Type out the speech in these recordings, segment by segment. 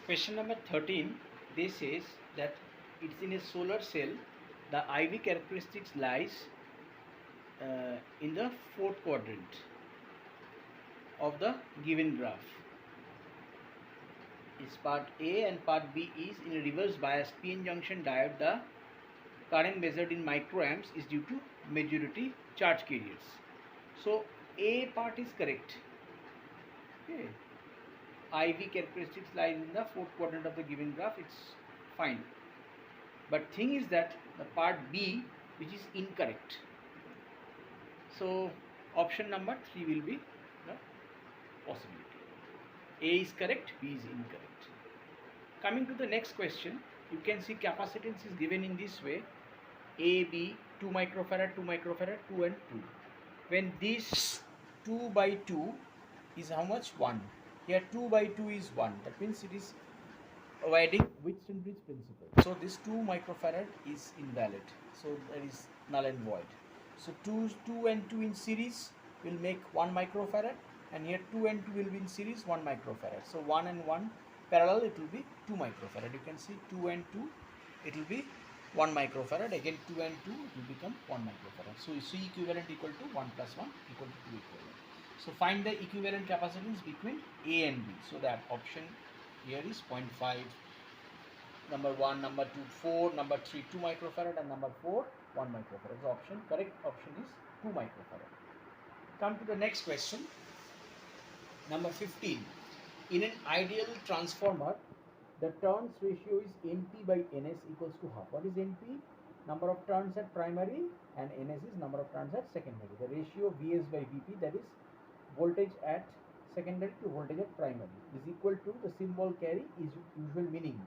Question number 13, they says that it's in a solar cell. The IV characteristics lies in the fourth quadrant of the given graph. Is part A and part B is in a reverse bias PN junction diode. The current measured in microamps is due to majority charge carriers. So A part is correct. Okay. IV characteristics lies in the fourth quadrant of the given graph. It's fine. But thing is that the part B, which is incorrect. So option number 3 will be the possibility. A is correct, B is incorrect. Coming to the next question, you can see capacitance is given in this way: A, B, 2 microfarad, 2 microfarad, 2 and 2. When this 2 by 2 is how much? 1. Here 2 by 2 is 1. That means it is avoiding Wheatstone-Bridge principle. So this 2 microfarad is invalid. So that is null and void. So 2 and 2 in series will make 1 microfarad, and here 2 and 2 will be in series 1 microfarad. So 1 and 1 parallel, it will be 2 microfarad. You can see 2 and 2, it will be 1 microfarad. Again 2 and 2, it will become 1 microfarad. So C equivalent equal to 1 plus 1 equal to 2 equivalent. So find the equivalent capacitance between A and B. So that option here is 0.5. Number 1, number 2, 4, number 3, 2 microfarad, and number 4, 1 microfarad. So correct option is 2 microfarad. Come to the next question. Number 15. In an ideal transformer, the turns ratio is NP by NS equals to half. What is NP? Number of turns at primary, and NS is number of turns at secondary. The ratio of VS by VP, that is voltage at secondary to voltage at primary, is equal to the symbol carry is usual meanings.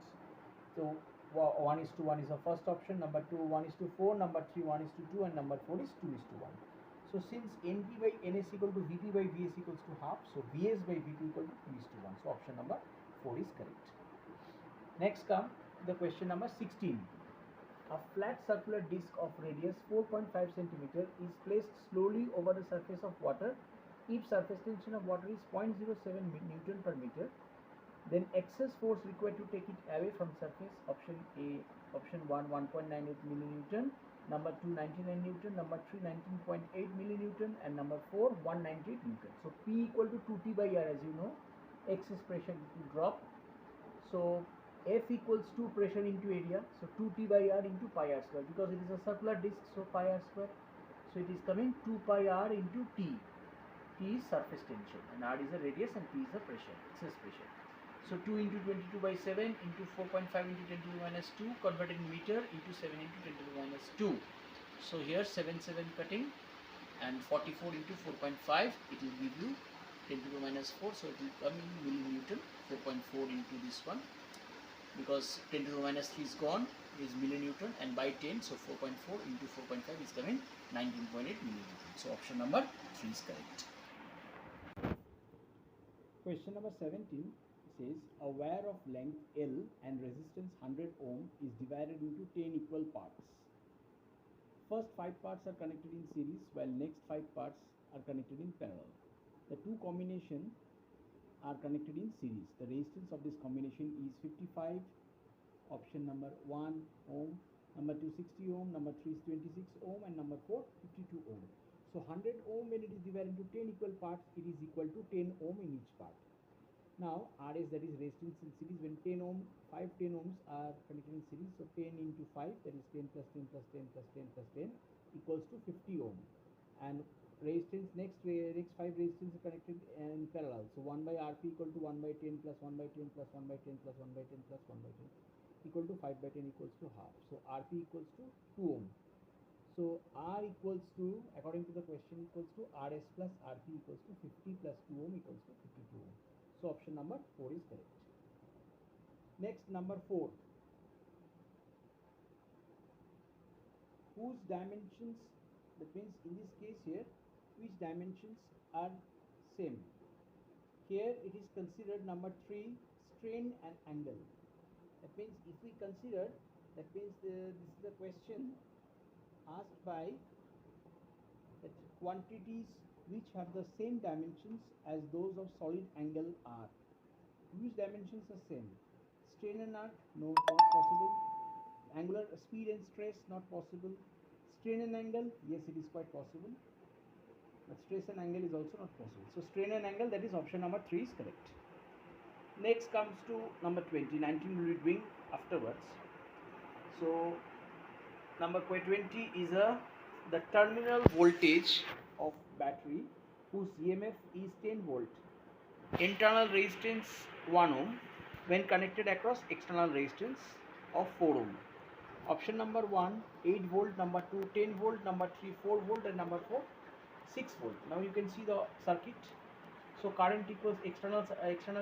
So 1 is to 1 is the first option, number 2 1 is to 4, number 3 1 is to 2, and number 4 is 2 is to 1. So since NP by NS equal to VP by VS equals to half, so VS by VP equal to 2 is to 1. So option number 4 is correct. Next come the question number 16. A flat circular disc of radius 4.5 cm is placed slowly over the surface of water. If surface tension of water is 0.07 Newton per meter, then excess force required to take it away from surface. Option A, option 1 1.98 millinewton, number 2 99 newton, number 3 19.8 millinewton, and number 4 198 newton. So P equal to 2T by R, as you know, excess pressure will drop. So F equals to pressure into area, so 2T by R into pi R square, because it is a circular disc, so pi R square. So it is coming 2 pi R into T. T is surface tension, and R is the radius, and P is the pressure, excess pressure. So 2 into 22 by 7 into 4.5 into 10 to the minus 2 converted in meter into 7 into 10 to the minus 2. So here 7 cutting, and 44 into 4.5, it will give you 10 to the minus 4. So it will come in millinewton. 4.4 into this one, because 10 to the minus 3 is gone, is millinewton, and by 10, so 4.4 into 4.5 is coming 19.8 millinewton. So option number 3 is correct. Question number 17 says a wire of length L and resistance 100 ohm is divided into 10 equal parts. First 5 parts are connected in series, while next 5 parts are connected in parallel. The two combinations are connected in series. The resistance of this combination is 55, option number 1 ohm, number 2 60 ohm, number 3 is 26 ohm, and number 4 52 ohm. So 100 ohm, when it is divided into 10 equal parts, it is equal to 10 ohm in each part. Now RS, that is resistance in series, when 10 ohm, 10 ohms are connected in series, so 10 into 5, that is 10 plus 10 plus 10 plus 10 plus 10 equals to 50 ohm. And resistance, next 5 resistance are connected in parallel, so 1 by Rp equal to 1 by 10 plus 1 by 10 plus 1 by 10 plus 1 by 10 plus 1 by 10 equal to 5 by 10 equals to half. So Rp equals to 2 ohm. So R equals to, according to the question, equals to Rs plus Rp equals to 50 plus 2 ohm equals to 52 ohm. So option number 4 is correct. Next, number 4. Whose dimensions, that means in this case here, which dimensions are same? Here it is considered number 3, strain and angle. That means if we consider, that means this is the question asked by that quantities which have the same dimensions as those of solid angle R. Whose dimensions are same? Strain and arc, no, not possible. Angular speed and stress, not possible. Strain and angle, yes, it is quite possible. But stress and angle is also not possible. So strain and angle, that is option number 3 is correct. Next comes to number 20. 19 will be doing afterwards. So number 20 is the terminal voltage of battery whose EMF is 10 volt. Internal resistance 1 ohm when connected across external resistance of 4 ohm. Option number 1 8 volt, number 2 10 volt, number 3 4 volt, and number 4 6 volt. Now you can see the circuit. So current equals external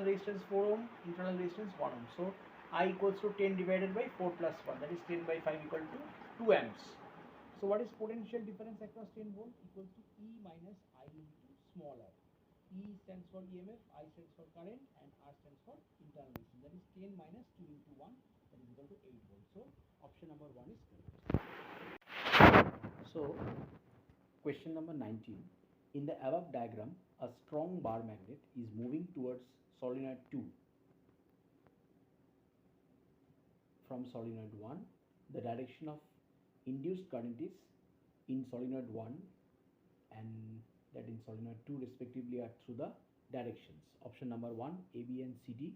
resistance 4 ohm, internal resistance 1 ohm. So I equals to 10 divided by 4 plus 1, that is 10 by 5 equal to 2 amps. So what is potential difference across 10 volt? Equals to E minus I into small r. E stands for EMF, I stands for current, and R stands for internal resistance. That is 10 minus 2 into 1, that is equal to 8 volt. So option number 1 is correct. So question number 19. In the above diagram, a strong bar magnet is moving towards solenoid 2 from solenoid 1. The direction of induced current is in solenoid 1 and that in solenoid 2 respectively are through the directions. Option number 1 AB and CD,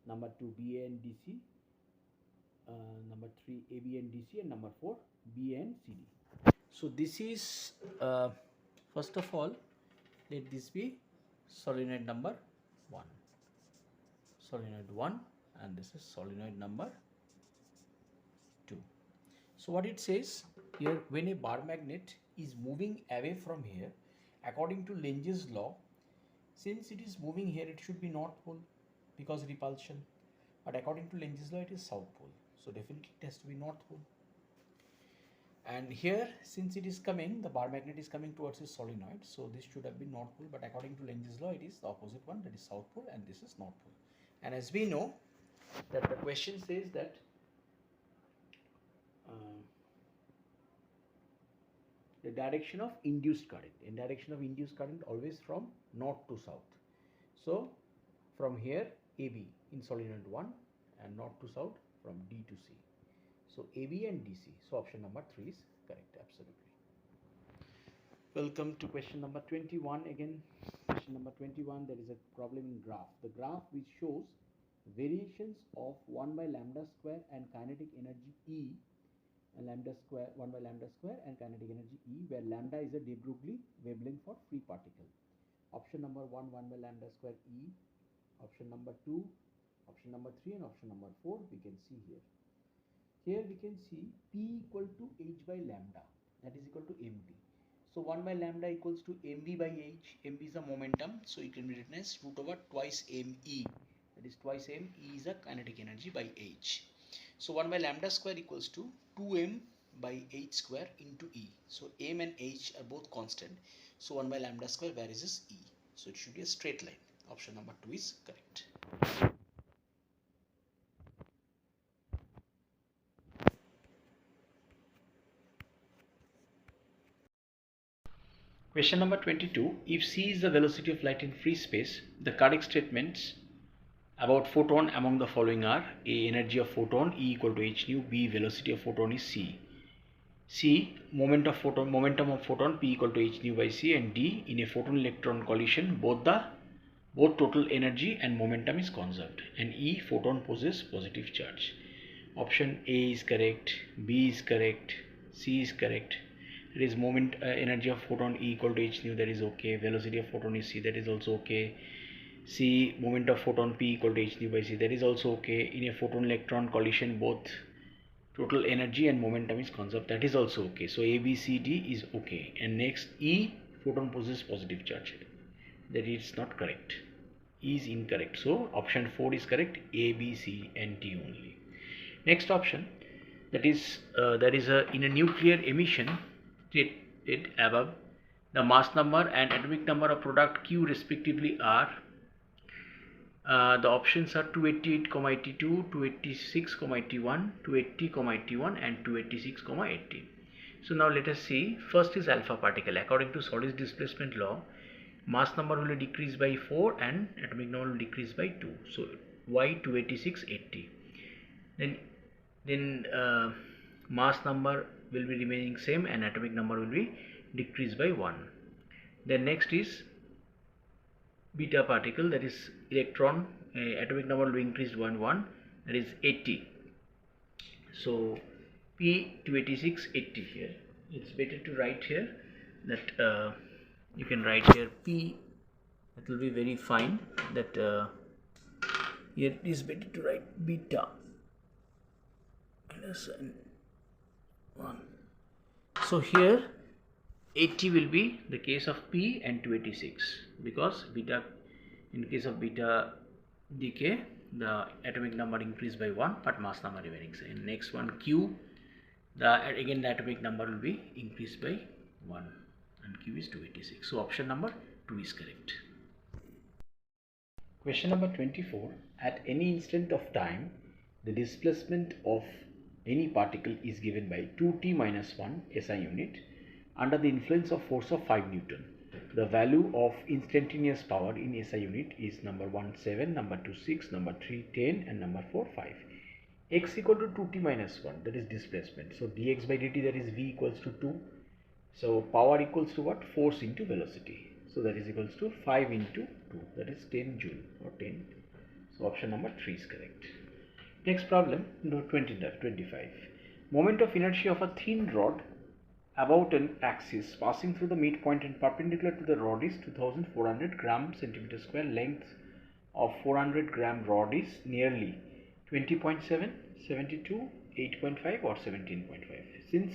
number 2 BA and DC, number 3 AB and DC, and number 4 BA and CD. So this is first of all, let this be solenoid number 1, solenoid 1, and this is solenoid number 2. So what it says here, when a bar magnet is moving away from here, according to Lenge's law, since it is moving here, it should be north pole because repulsion, but according to Lenge's law, it is south pole. So definitely it has to be north pole. And here, since it is coming, the bar magnet is coming towards a solenoid, so this should have been north pole, but according to Lenge's law, it is the opposite one, that is south pole, and this is north pole. And as we know that the question says that the direction of induced current, in direction of induced current always from north to south. So from here AB in solenoid 1 and north to south from D to C. So AB and DC. So option number 3 is correct, absolutely. Welcome to question number 21 again. Question number 21, there is a problem in graph. The graph which shows variations of 1 by lambda square and kinetic energy E, and lambda square 1 by lambda square and kinetic energy E, where lambda is a de Broglie wavelength for free particle. Option number 1 1 by lambda square E, option number 2, option number 3, and option number 4 we can see here. Here we can see P equal to H by lambda, that is equal to mv. So 1 by lambda equals to mv by h. mv is a momentum, so it can be written as root over twice me, that is twice m. E is a kinetic energy by h. So 1 by lambda square equals to 2m by h square into E. So m and h are both constant. So 1 by lambda square, where is this E? So it should be a straight line. Option number 2 is correct. Question number 22. If c is the velocity of light in free space, the correct statements about photon among the following are: A, energy of photon E equal to h nu, B, velocity of photon is c, C, momentum of photon P equal to h nu by c, and D, in a photon electron collision both total energy and momentum is conserved, and E, photon possesses positive charge. Option A is correct, B is correct, C is correct. It is energy of photon E equal to h nu, that is okay. Velocity of photon is c, that is also okay. C, moment of photon P equal to h nu by c, that is also okay. In a photon electron collision both total energy and momentum is conserved, that is also okay. So A, B, C, D is okay. And next E, photon possesses positive charge, that is not correct. E is incorrect. So option 4 is correct. A, B, C, and D only. Next option, that is in a nuclear emission stated above, the mass number and atomic number of product Q respectively are. The options are 288,82, 286,81, 280,81, and 286,80. So now let us see. First is alpha particle. According to Solly's displacement law, mass number will decrease by 4 and atomic number will decrease by 2. So why 286,80? then mass number will be remaining same and atomic number will be decreased by 1. Then next is beta particle, that is electron, atomic number will be increased 1, that is 80. So P286 80 here. It's better to write here that you can write here P, that will be very fine, that here it is better to write beta plus 1. So here 80 will be the case of P and 286, because beta, in case of beta decay the atomic number increased by 1 but mass number remaining same. Next one Q, again the atomic number will be increased by 1 and Q is 286. So option number 2 is correct. Question number 24. At any instant of time, the displacement of any particle is given by 2t minus 1 SI unit under the influence of force of 5 Newton. The value of instantaneous power in SI unit is number 1 7, number 2 6, number 3 10 and number 4 5. X equal to 2t minus 1, that is displacement. So dx by dt, that is v equals to 2. So power equals to what? Force into velocity. So that is equals to 5 into 2, that is 10 joule or 10. So option number 3 is correct. Next problem, 25. Moment of inertia of a thin rod about an axis passing through the midpoint and perpendicular to the rod is 2400 gram centimeter square. Length of 400 gram rod is nearly 20.7, 72, 8.5 or 17.5. Since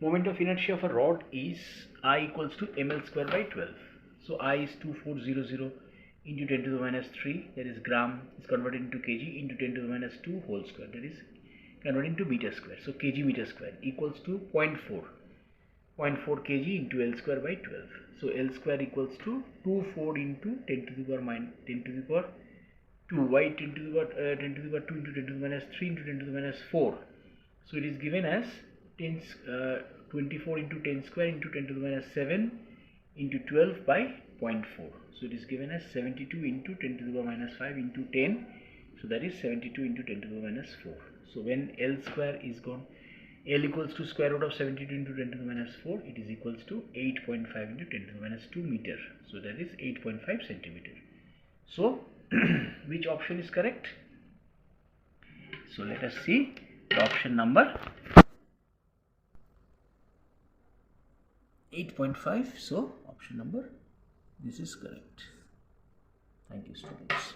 moment of inertia of a rod is I equals to ml square by 12. So I is 2400 into 10 to the minus 3, that is gram, is converted into kg into 10 to the minus 2 whole square, that is converted into meter square. So kg meter square equals to 0.4 kg into L square by 12. So L square equals to 24 into 10 to the power minus 10 to the power 2, y 10 to the power 10 to the power 2 into 10 to the minus 3 into 10 to the minus 4. So it is given as 24 into 10 square into 10 to the minus 7 into 12 by 0.4. So it is given as 72 into 10 to the power minus 5 into 10. So that is 72 into 10 to the minus 4. So when L square is gone, L equals to square root of 72 into 10 to the minus 4, it is equals to 8.5 into 10 to the minus 2 meter. So that is 8.5 centimeter. So which option is correct? So let us see the option number 8.5. So option number, this is correct. Thank you, students.